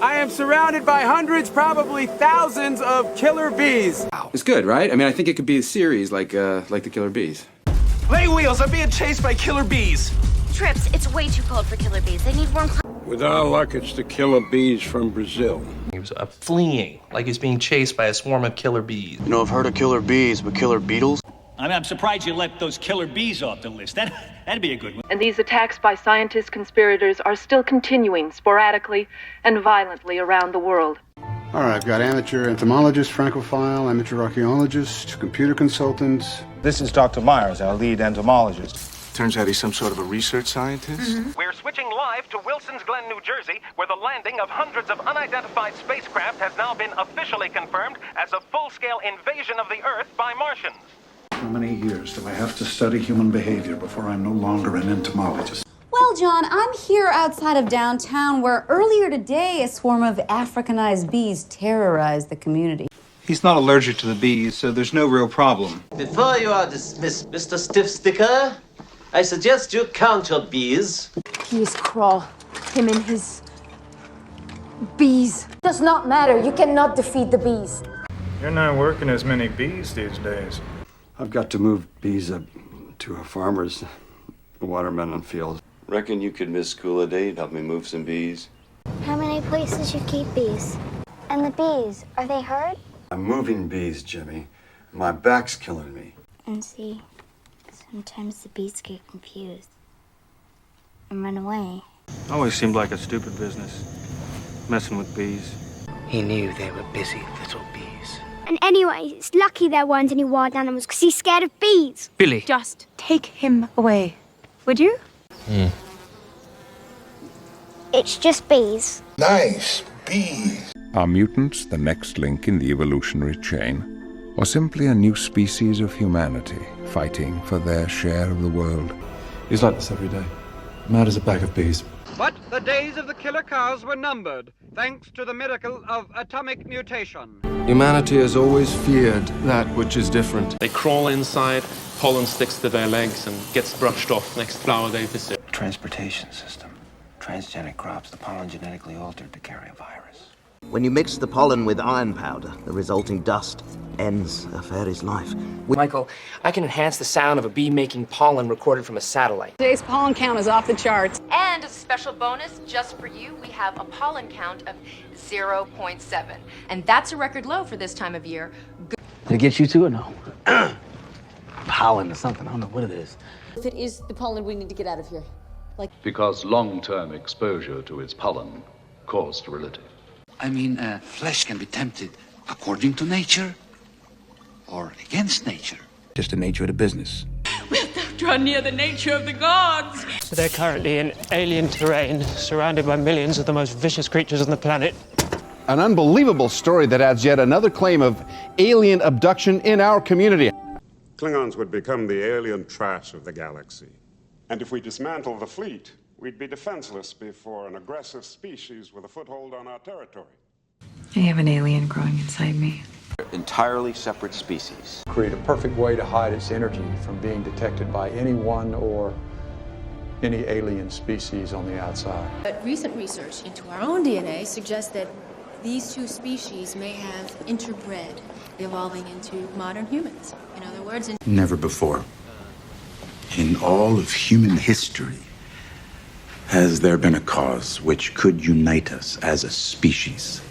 I am surrounded by hundreds, probably thousands of killer bees. It's good, right? I mean, I think it could be a series like the Killer Bees. Lay wheels, I'm being chased by killer bees. Trips, it's way too cold for killer bees. They need warm climate. With our luck, it's the killer bees from Brazil. He was fleeing, like he was being chased by a swarm of killer bees. You know, I've heard of killer bees, but killer beetles? I'm surprised you let those killer bees off the list. That'd be a good one. And these attacks by scientist conspirators are still continuing sporadically and violently around the world. All right, I've got amateur entomologist, francophile, amateur archaeologist, computer consultant. This is Dr. Myers, our lead entomologist. Turns out he's some sort of a research scientist. We're switching live to Wilson's Glen, New Jersey, where the landing of hundreds of unidentified spacecraft has now been officially confirmed as a full-scale invasion of the Earth by Martians. How many years do I have to study human behavior before I'm no longer an entomologist? Well, John, I'm here outside of downtown where earlier today a swarm of Africanized bees terrorized the community. He's not allergic to the bees, so there's no real problem. Before you are dismissed, Mr. Stiff Sticker, I suggest you count your bees. He is Crawl. Him and his bees. Does not matter. You cannot defeat the bees. You're not working as many bees these days. I've got to move bees up to a farmer's watermelon field. Reckon you could miss school a day and help me move some bees? How many places you keep bees? And the bees, are they hurt? I'm moving bees, Jimmy. My back's killing me. And see, sometimes the bees get confused and run away. Always seemed like a stupid business, messing with bees. He knew they were busy little bees. And anyway, it's lucky there weren't any wild animals because he's scared of bees. Billy. Just take him away, would you? It's just bees. Nice, bees. Are mutants the next link in the evolutionary chain? Or simply a new species of humanity fighting for their share of the world? He's like this every day. Mad as a bag of bees. But the days of the killer cows were numbered, thanks to the miracle of atomic mutation. Humanity has always feared that which is different. They crawl inside, pollen sticks to their legs and gets brushed off next flower they visit. Transportation system. Transgenic crops, the pollen genetically altered to carry a virus. When you mix the pollen with iron powder, the resulting dust ends a fairy's life. Michael, I can enhance the sound of a bee making pollen recorded from a satellite. Today's pollen count is off the charts. And as a special bonus, just for you, we have a pollen count of 0.7. And that's a record low for this time of year. Did it get you too or no? Pollen or something, I don't know what it is. If it is the pollen, we need to get out of here. Because long-term exposure to its pollen caused sterility. I mean, flesh can be tempted according to nature or against nature. Just the nature of the business. We'll not draw near the nature of the gods. So they're currently in alien terrain, surrounded by millions of the most vicious creatures on the planet. An unbelievable story that adds yet another claim of alien abduction in our community. Klingons would become the alien trash of the galaxy. And if we dismantle the fleet, we'd be defenseless before an aggressive species with a foothold on our territory. I have an alien growing inside me. Entirely separate species. Create a perfect way to hide its energy from being detected by anyone or any alien species on the outside. But recent research into our own DNA suggests that these two species may have interbred, evolving into modern humans. In other words, Never before, in all of human history, has there been a cause which could unite us as a species.